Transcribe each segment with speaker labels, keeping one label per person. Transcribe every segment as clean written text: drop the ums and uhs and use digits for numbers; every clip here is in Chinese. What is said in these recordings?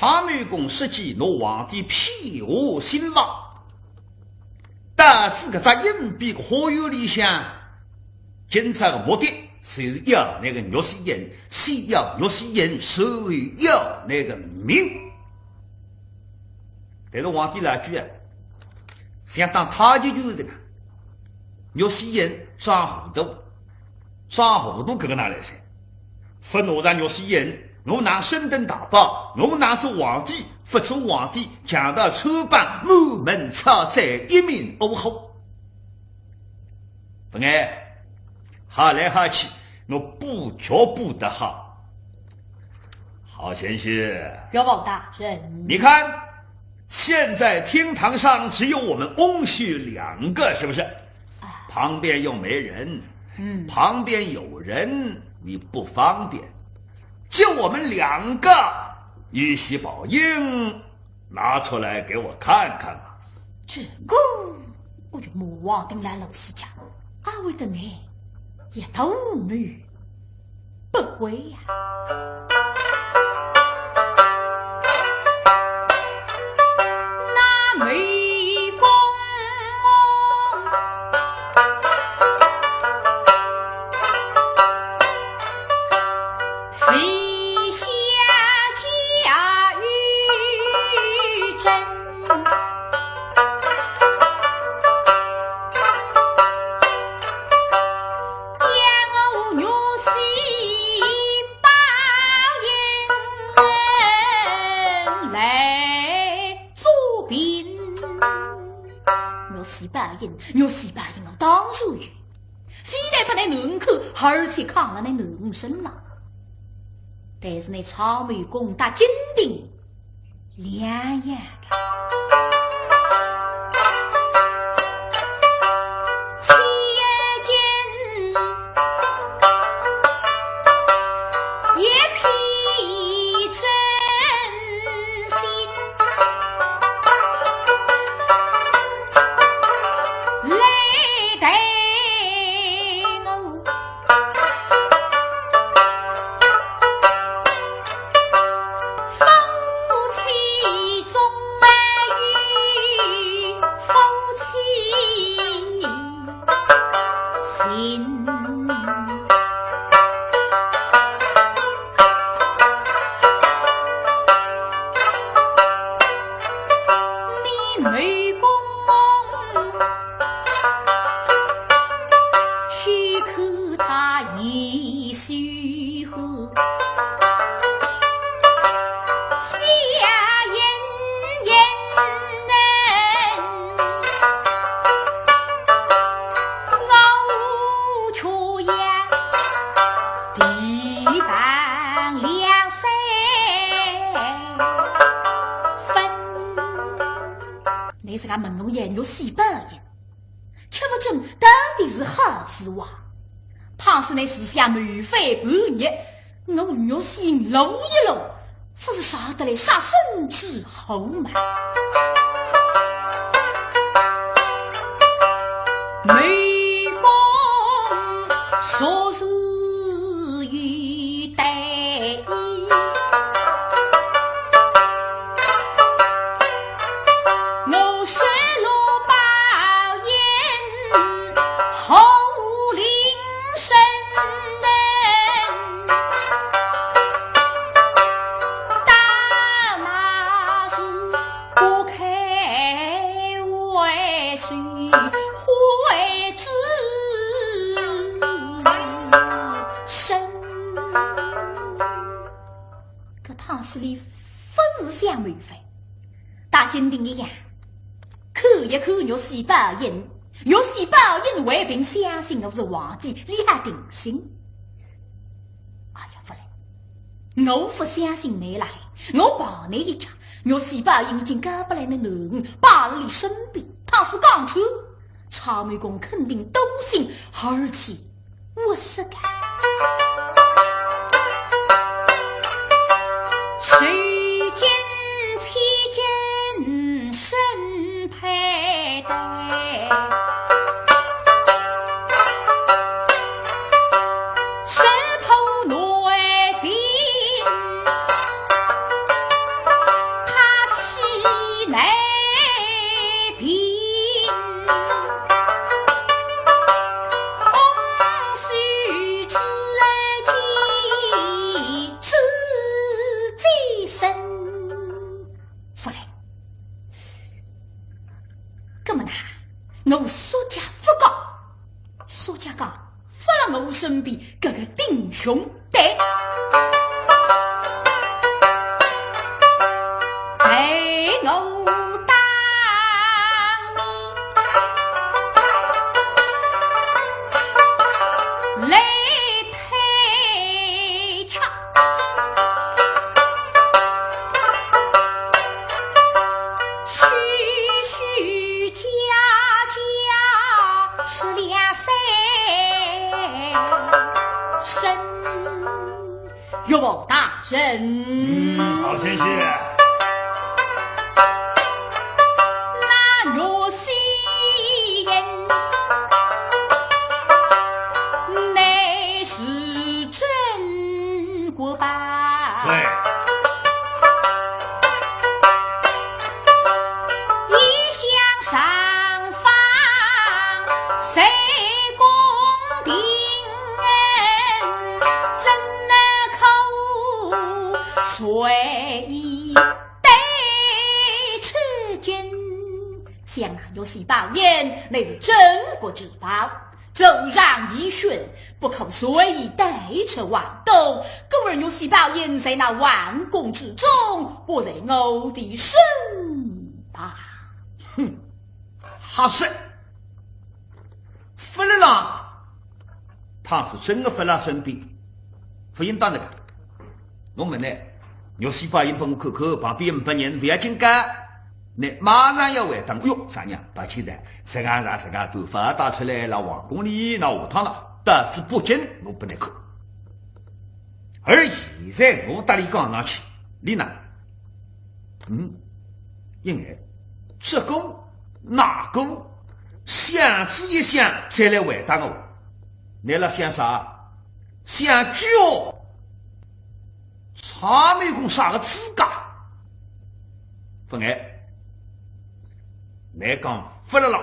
Speaker 1: 长美公实际罗皇帝庇护兴亡，但是个在硬币活跃里向，今朝的目的是要那个岳西人，需要岳西人所以要那个命。但是皇帝那句啊，想当他就是这个岳西人装糊涂，这个哪来噻？愤怒让岳西人。我拿身登大宝，我拿是皇帝，不出皇帝，讲到出版满门抄斩，一命呜呼。不爱，好来好去，我补脚补得好。好贤婿，
Speaker 2: 表王大人，
Speaker 1: 你看，现在厅堂上只有我们翁婿2个，是不是？旁边又没人，旁边有人你不方便。就我们2个，玉玺宝印拿出来给我看看吧。
Speaker 2: 这个我就莫忘定来老师家，阿为的你也头女不归呀。那美公飞。我西巴人当属于非但不能能口，而且抗了那能生了。但是那草莓公打金顶两样的。有西北人，却不准到底是好是坏。倘是那思想免费半日，我若心搂一搂，不是杀得来杀身之后吗？美公说是与待意。金定一样，看一看岳西巴人，岳西巴人为凭相信我是皇帝，你还定心？哎呀，夫人，我不相信你来，我帮你一场。岳西巴人已经搞不来那人，把你身边，他是讲出，草莓公肯定都信，而且我是个谁见其见身佩戴，身破内心，苏家刚发了我身边这个弟兄弟，陪我当你来推敲，虚虚假假是两三生，岳王大人，
Speaker 1: 好先生。
Speaker 2: 那岳西人乃是真国宝，
Speaker 1: 对，
Speaker 2: 一向上访谁公定怎能口随意对吃君，想那有喜报言乃是真国之宝，骤然一训，不可随意带车往东。故而有喜报言在那万宫之中，不在我的身吧。
Speaker 1: 哼，哈是弗勒朗，他是真的弗拉生病，不应当那个。我们呢，有西巴人帮我看看，旁边8年不要紧干，那马上要回当。哟，啥娘？把现在什个头发打出来，那皇宫里那下趟了，得知不敬，我不能看。而现在我打你讲上去，你呢？因为这个那个想之一想，再来回答我。你那想啥？想叫查美公啥个资格？不爱，来讲不了了。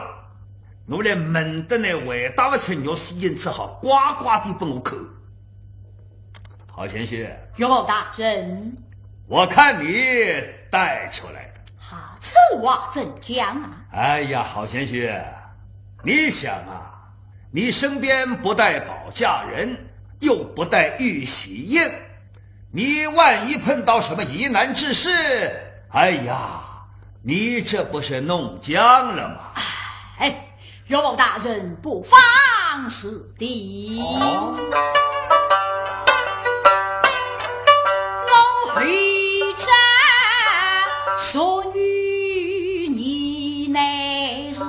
Speaker 1: 我来闷得呢，回答不出肉丝人，只好呱呱地帮我口。好先生，
Speaker 2: 岳王大人，
Speaker 1: 我看你带出来的。
Speaker 2: 好，此话怎讲啊？
Speaker 1: 哎呀，好先生，你想啊，你身边不带保家人，又不带玉玺印，你万一碰到什么疑难之事，哎呀，你这不是弄僵了吗？
Speaker 2: 哎，岳王大人不妨事的。我回战说与你乃是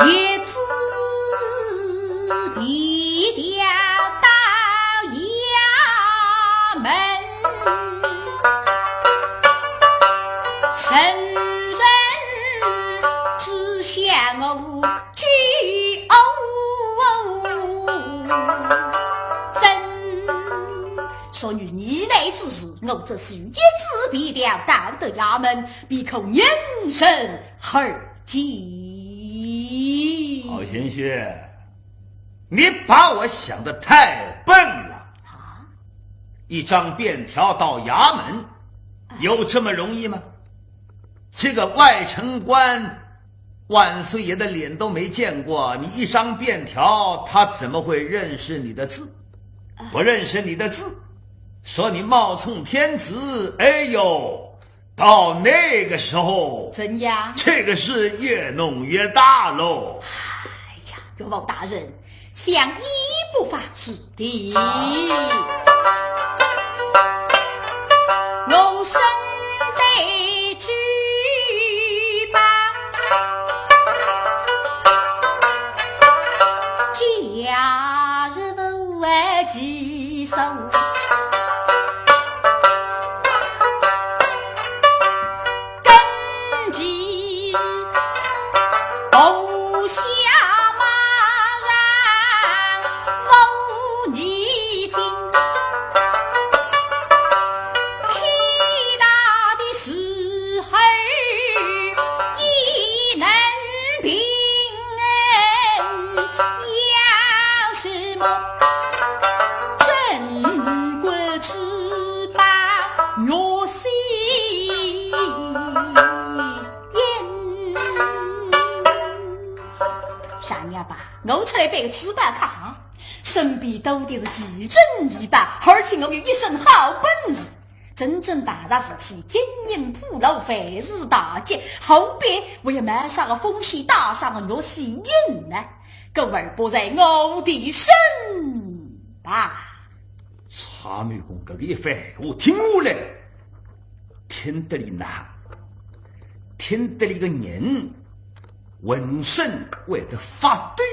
Speaker 2: 叶子必调到衙门，神人只想我居说与你内之事，我这是一字必调到得衙门，必恐人身而及。
Speaker 1: 好先生，你把我想得太笨了
Speaker 2: 啊！
Speaker 1: 一张便条到衙门，有这么容易吗？这个外城官万岁爷的脸都没见过，你一张便条，他怎么会认识你的字？不认识你的字，说你冒充天子，哎呦，到那个时候
Speaker 2: 怎样？
Speaker 1: 这个事越弄越大喽。
Speaker 2: 哎呀，岳王大人，想一不妨事的。我身得举报，假日不为己手。下面吧，我出来背个纸板卡上，身边兜的是奇珍异宝，而且我有一身好本事。真正办啥事体，金银铺路，费事大件，后边我也买上个风险大上个药西银呢，个味儿不在我的身吧。
Speaker 1: 查女公这个一番我听我来，听得里呐，听得里个人浑身为得发抖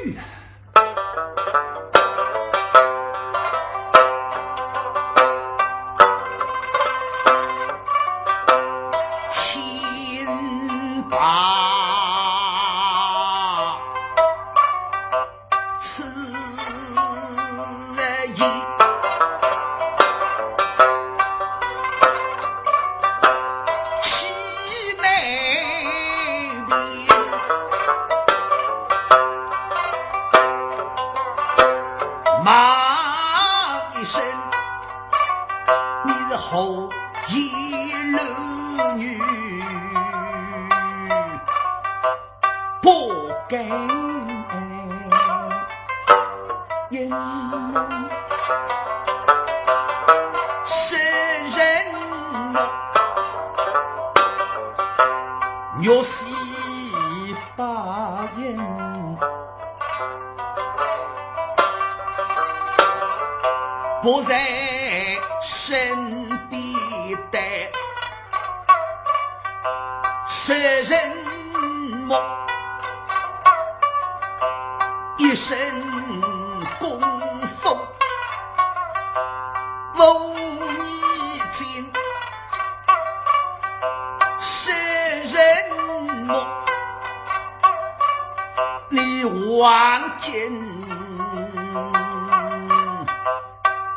Speaker 1: 啊！
Speaker 3: 若是把眼，不在身边的是人么？一身功夫无你尽。你望见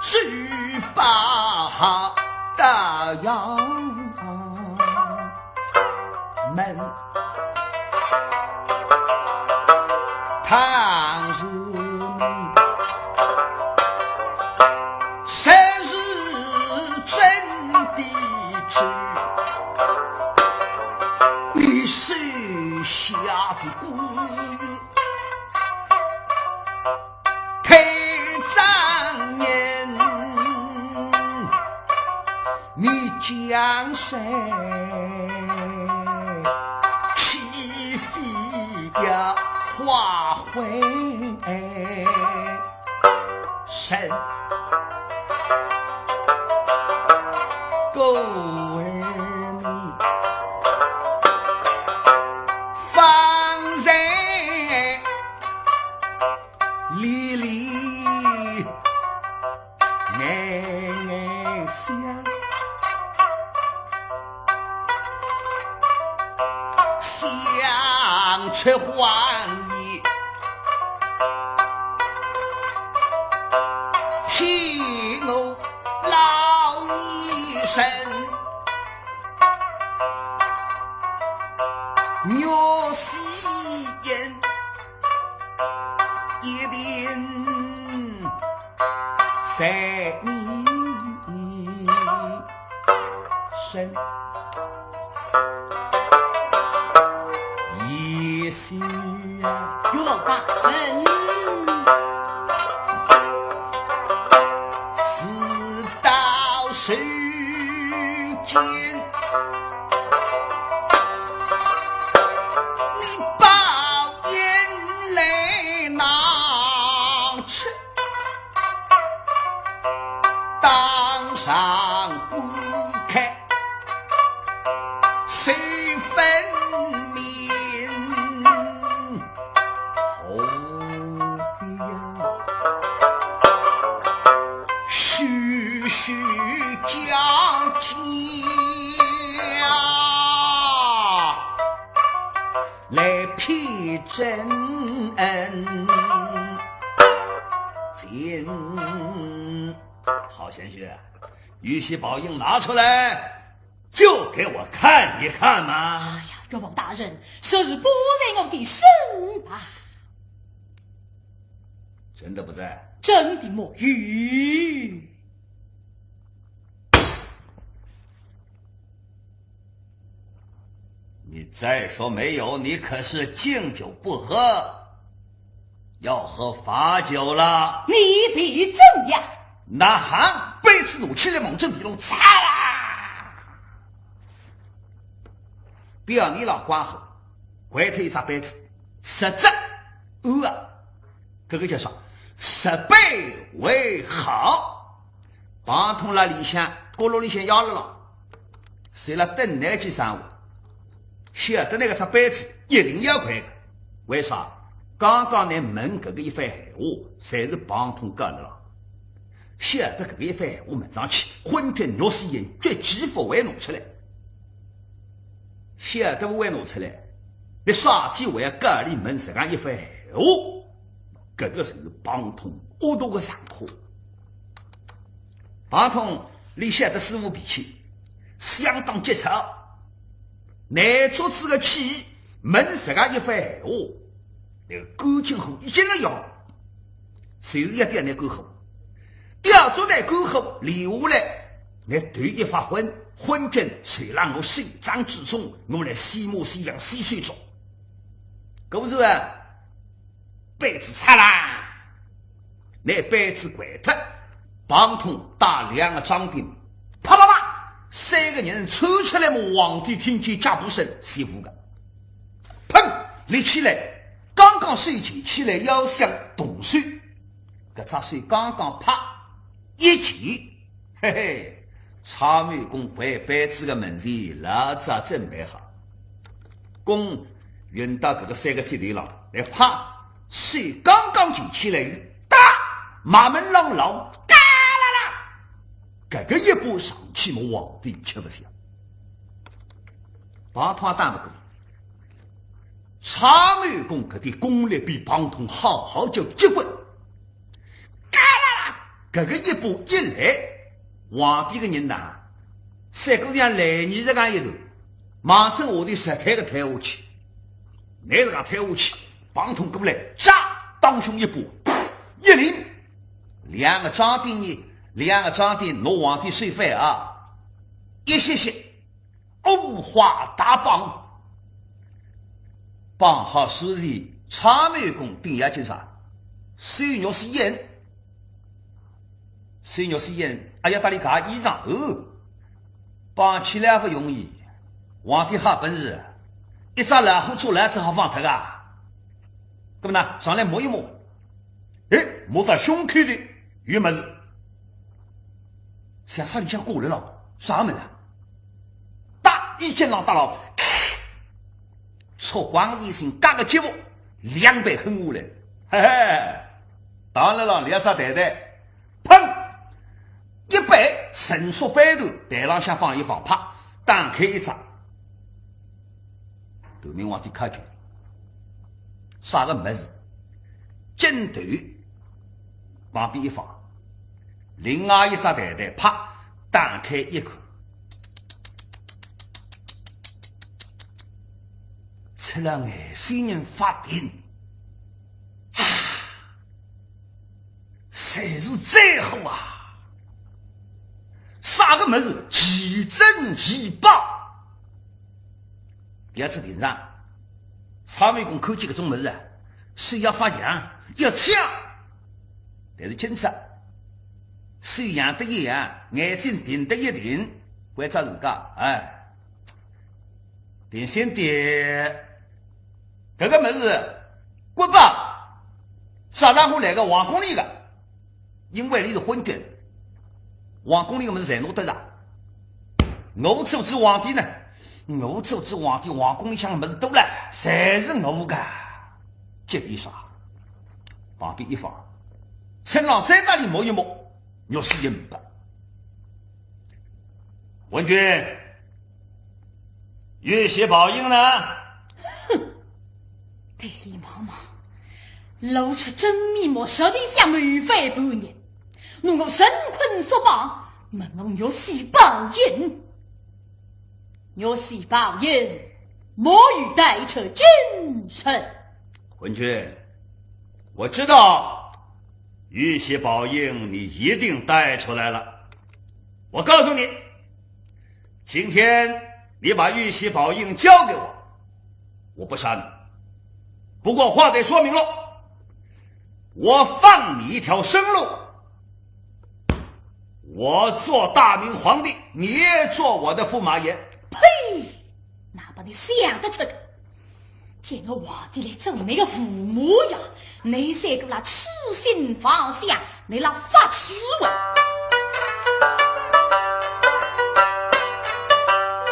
Speaker 3: 举把大洋门，倘若你生日真的知你手下的孤太张眼，你江山岂非呀化灰身狗儿你放在里里爱想，想吃黄衣替我老你身若吸烟一定在你身也许
Speaker 2: 岳大人
Speaker 3: 事到时间你把眼泪拿去当上不开谁分明后边徐徐讲来批真恩金
Speaker 1: 好贤婿，玉玺宝印拿出来，就给我看一看嘛。
Speaker 2: 哎呀，岳王大人，这是不在我的身吧？
Speaker 1: 真的不在？
Speaker 2: 真的莫语。
Speaker 1: 你再说没有，你可是敬酒不喝，要喝罚酒了。
Speaker 2: 你必怎样？
Speaker 1: 那喊杯子怒起来，猛震地龙，擦啦！表你老关后，回头一砸杯子，实质这个叫啥？十倍为好。帮同了里向，锅炉里向要了，谁了等那句上午，晓得那个砸杯子一定要快的。为啥？刚刚那问这个一番闲话，侪是帮同讲的了。晓得这个一番闲话问上去，昏天肉丝眼绝技不会弄出来。晓得不会弄出来，你啥体为个里问这样一番闲话，这个是帮同恶毒的上课。帮同李晓得师傅脾气相当急躁，难做这个气问这样一番闲话。那个高金红一进了腰，谁是一点那沟后，调出来沟后离下来，那对一发昏君谁让我心脏之中，我来西木西洋西水中，够不住啊！杯子擦啦，那杯子拐脱，帮同打两个张钉，啪啪啪，三个人抽出来么？皇帝听见脚步声，媳妇个，砰，立起来。刚刚水溅起来，要想动水，这杂水刚刚啪一起，嘿嘿，草莓公为杯子的门前老早准备好，公运到这个三个阶段了，来啪水刚刚溅起来，哒马门浪老，嘎啦啦，这个一步上去嘛，皇帝吃不消，把他打不过。长安宫搿的功力比帮同好就结棍，嘎啦啦，搿个一步一来，皇帝个人呐，三个像来年这样一头，马正下的石台个抬下去，那这个抬下去，帮同过来，扎当胸一步，一领，两个张钉拿皇帝水翻啊，一些些，五花大绑。绑好书记长安宫定下去啥？水肉是烟，哎呀，打理个衣裳绑起来不容易。皇帝好本事，一只老虎做来只好放脱啊。那么呢，上来摸一摸，摸到胸口的有么子？想啥里向过来了？啥么子？打一剑浪打了。戳光一心嘎个节目200横下来，嘿嘿，当然了，两只袋袋，砰，100伸缩背头，袋浪向放一放，啪，打开一张，头明皇帝看见啥个么子，镜头旁边一放，另外一只袋袋，啪，打开一口。吃了爱心人发电，谁是最好啊？啥个么子奇珍异宝？第二次平上，长安宫看见这种么子啊，是要发扬要抢，但是今次手扬得一扬，眼睛定得一定，为啥自家定心点。这个么子，滚吧！啥然后来个皇宫里的，因为你是昏君，皇宫里的么子侪弄得上。我处置皇帝呢，我处置皇帝，皇宫里向的么子多了，侪是我的。这点啥？旁边一放，身上再大里摸一摸，肉是一明白。文君，月血宝印呢？
Speaker 2: 得意妈妈，露出真面目，实地像没费半年，弄我神困所绑，问我若是报应，若是报应，莫与带扯君臣。
Speaker 1: 文君，我知道玉玺宝印你一定带出来了。我告诉你，今天你把玉玺宝印交给我，我不杀你。不过话得说明了，我放你一条生路。我做大明皇帝，你也做我的驸马爷。
Speaker 2: 呸！哪把你想得出的？见我皇帝来做你个驸马呀，你三个那痴心妄想，你那发痴文。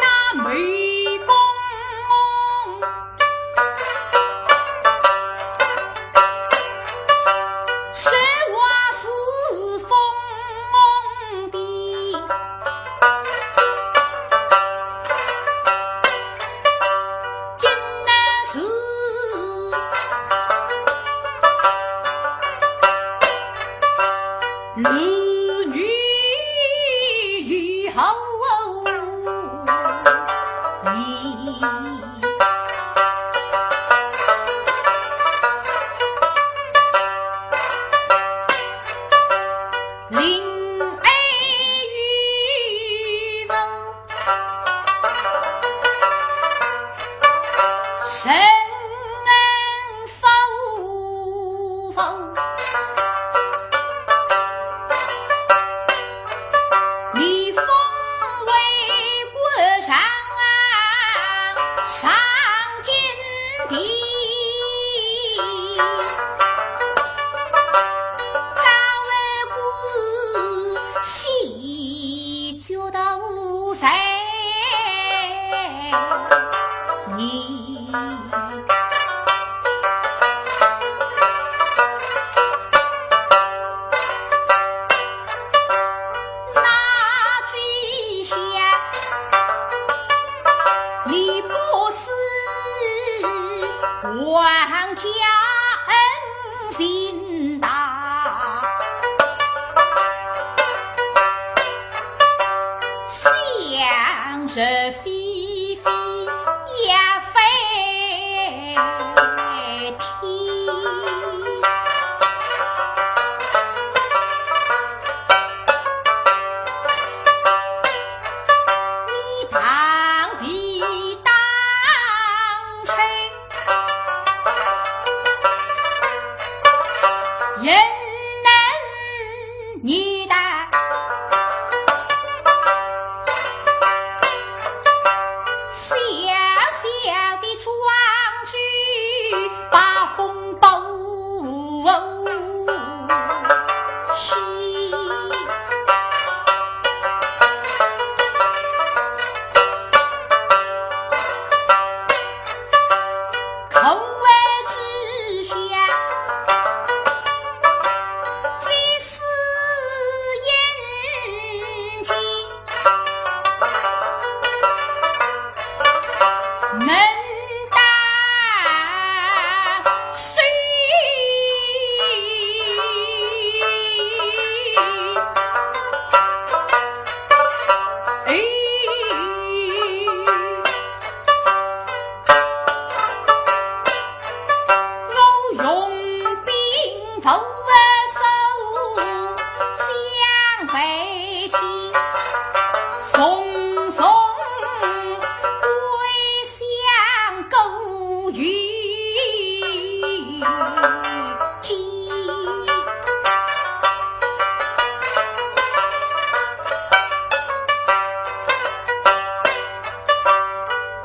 Speaker 2: 那美公实话是疯的，今南是儿女以后临爱与我神否否你封为国上上金地，高为国喜就都谁你那句下你不是王家恩心大，想着飞飞也飞天。你当比当成人能你的小小的壮举把风暴吸口味之下，即是眼睛能打谁？我用兵锋手将回去，送送归乡狗与鸡。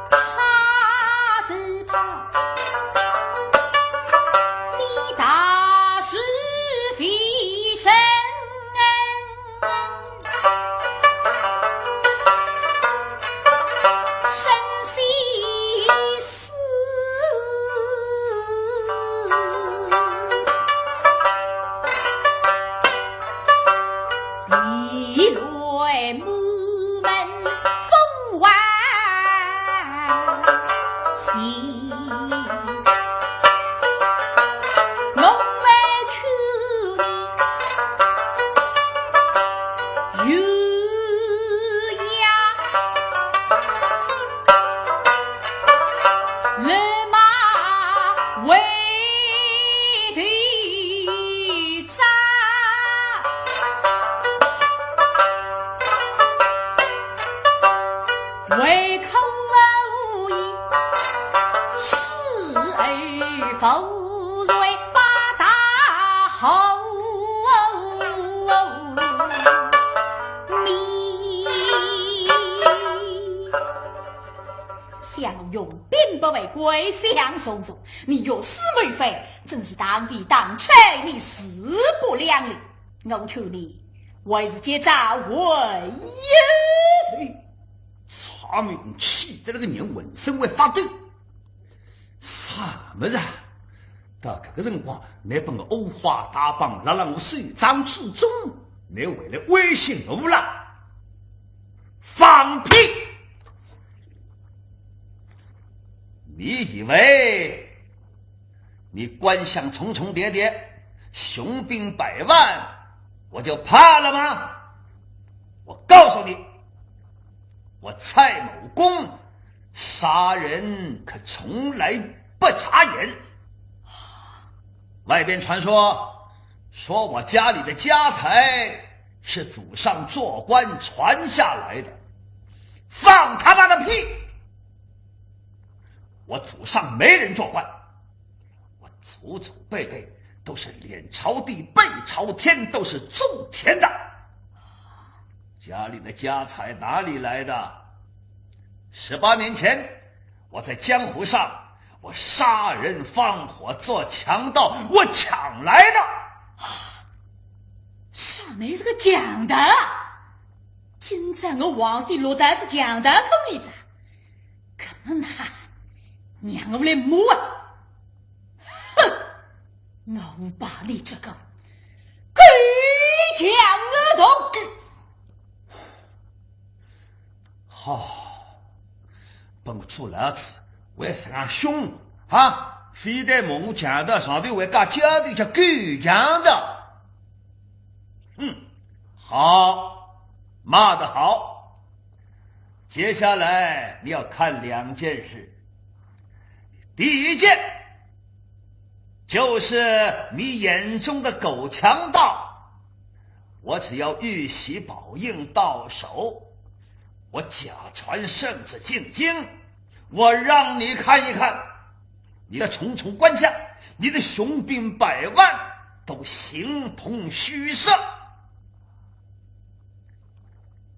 Speaker 2: 怕只怕你大是非身，生息死，一来满门风万喜。我为求你有呀勒马为的扎，为口无益是而否瑞把大好你想用兵不为贵，相送送你有死没非，真是当地当差，你势不两立。我求你为是结账为也退。
Speaker 1: 曹美公气得那个人浑身会发抖。啥么子？到这个辰光，你把我欧化大棒拉了我手掌之中，你为了威胁我了？放屁！你以为你官相重重叠叠，雄兵百万，我就怕了吗？我告诉你，我蔡某公杀人可从来不眨眼。外边传说我家里的家财是祖上做官传下来的，放他妈的屁！我祖上没人做官，我祖祖辈辈都是脸朝地背朝天，都是种田的。家里的家财哪里来的？18年前我在江湖上，我杀人放火做强盗，我抢来的。
Speaker 2: 啥你是个强盗？今朝我皇帝落单子强盗可没子，可么那让我来摸啊！哼，我把你这个鬼强恶童！
Speaker 1: 好，本做儿子为啥凶啊？非得猛强的上头为家家的叫狗强的。好，骂得好。接下来你要看2件事。第一件就是你眼中的狗强盗，我只要玉玺宝印到手，我假传圣旨进京，我让你看一看你的重重官相，你的雄兵百万都形同虚设。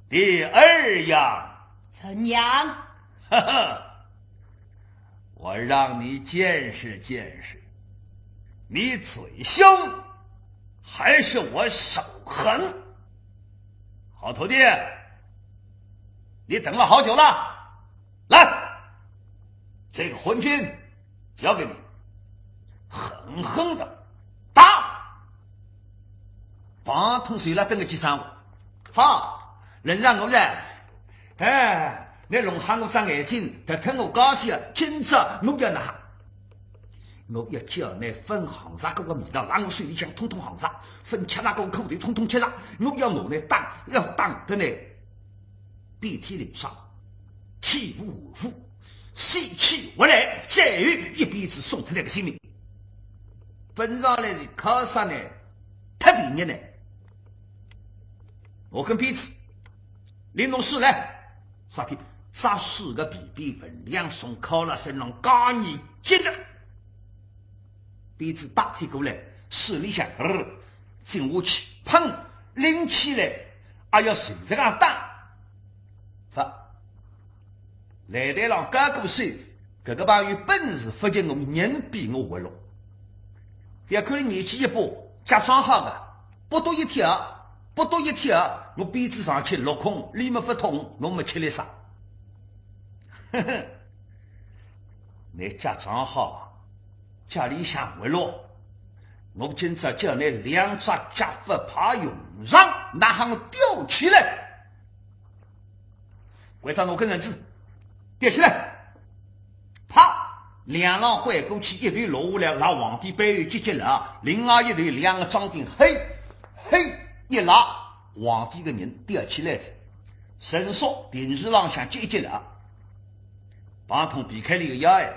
Speaker 1: 第2样
Speaker 2: 怎样？
Speaker 1: 呵呵，我让你见识见识，你嘴凶还是我手狠？好徒弟，你等了好久了，来，这个昏君交给你，狠狠的打！帮通水了，等个几3我。好，人让我在，你弄喊我长眼睛，他看我高兴，今朝我要拿，我要叫你分行茶给我味道，让我水里向通通行茶，分吃那个口里通通吃茶，我要我呢要当的呢，遍体鳞伤，体无完肤，死去活来，再有一辈子送他那个性命。本上来是靠啥呢？特别热呢。我跟鼻子领弄事来，啥体杀4个BB分2送靠了身上，嘎你接着。鼻子打起过来，手里向进下去，砰，拎起来，还要随着个打。来台上高过手，这个朋友本事发觉我人比我活络，别看你年纪一把，假装好的，不多一天，我鼻子上去落空，里面不通，我没吃力啥。呵呵，你假装好，家里想活络，我今朝叫你2只夹发爬用上，那行吊起来，为啥我跟人子吊起来，啪，2浪回过去，一头落下来，拉皇帝背后接接了，另外一头2个装丁，嘿，一拉，皇帝的人吊起来着，伸缩电视上向接一接了，帮通避开里个牙呀，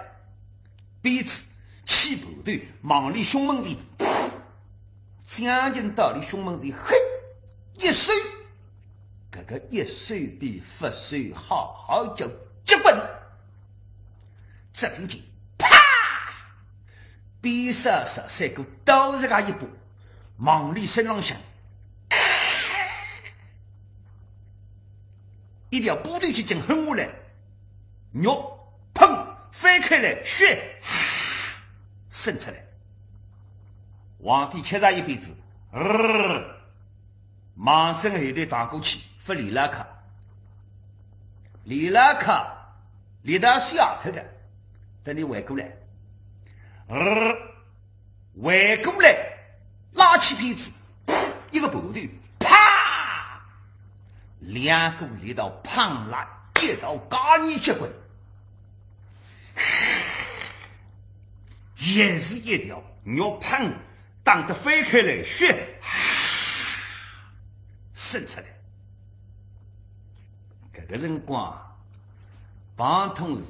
Speaker 1: 鼻子起步头往里胸门里，将近到里胸门里，嘿，一手，这个一手比发手好叫结棍，这听见，啪，鼻上13个都是个一把，忙里身上响，一条部队去进横过来，肉砰翻开来，血渗出来。皇帝吃上一杯子，忙正后头打过去，发里拉克，里拉克离到下头的，等你回过来，回过来，拉起杯子，一个部队，啪，两个力道胖来，一道嘎你结棍，也是一条肉胖。当得飞开来，血渗出来。这个辰光，庞同志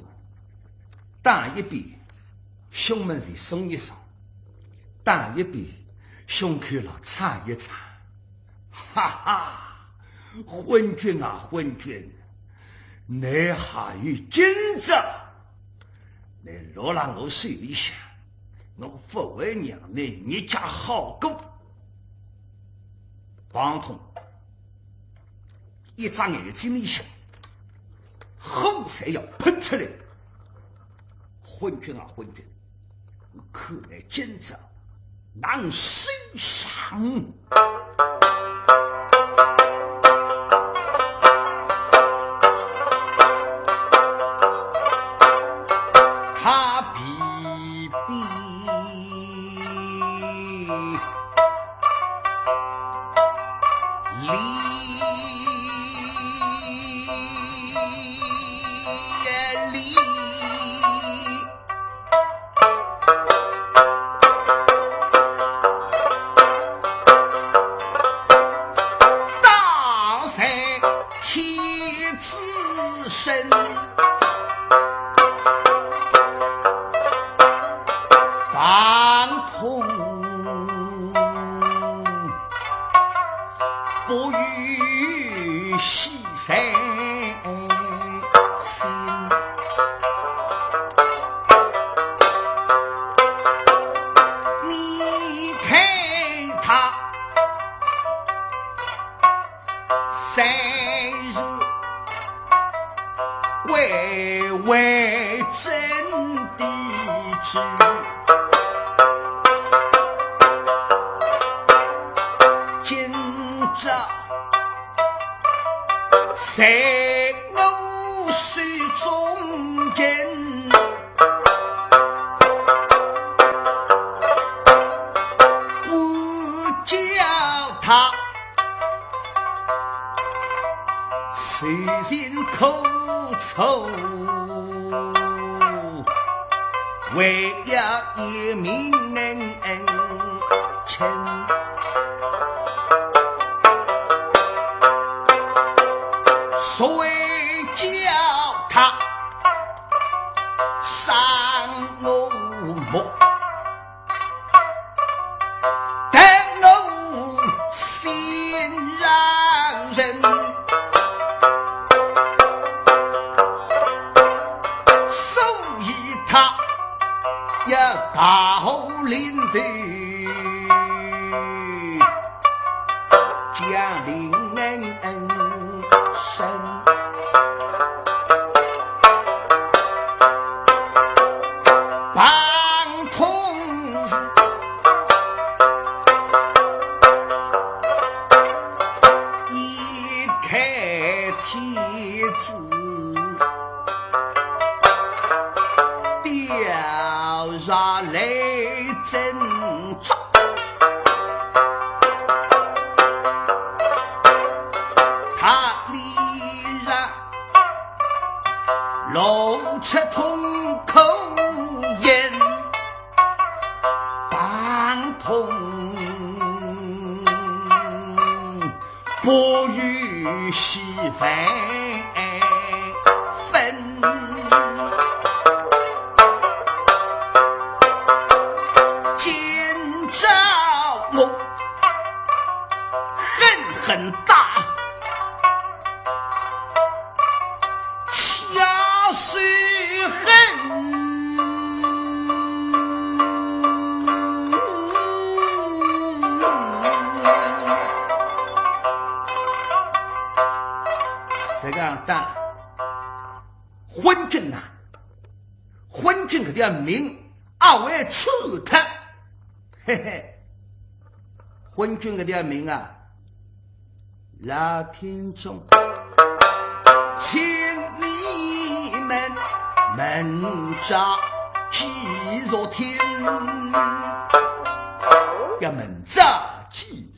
Speaker 1: 打一边，胸门前松一松；打一边，胸口了擦一擦。哈哈，昏君啊昏君，你还有精神？你落了我手里下。我不为娘你，你家好过。庞通一眨眼睛一想，后山要喷出来。昏君啊昏君，看来今朝难受伤。他比比。在我手中间，我叫他手心口臭，为要一名亲。所谓叫他上我目，但我心让人，所以他要到领队将领生。庞同志一开帖子，掉下来挣扎。露出通口烟，庞同不与稀饭分，今朝我狠狠打是恨，
Speaker 3: 的命阿为出他，嘿嘿，昏君个的命啊，老天中，请你们门闸记若听，要门闸记。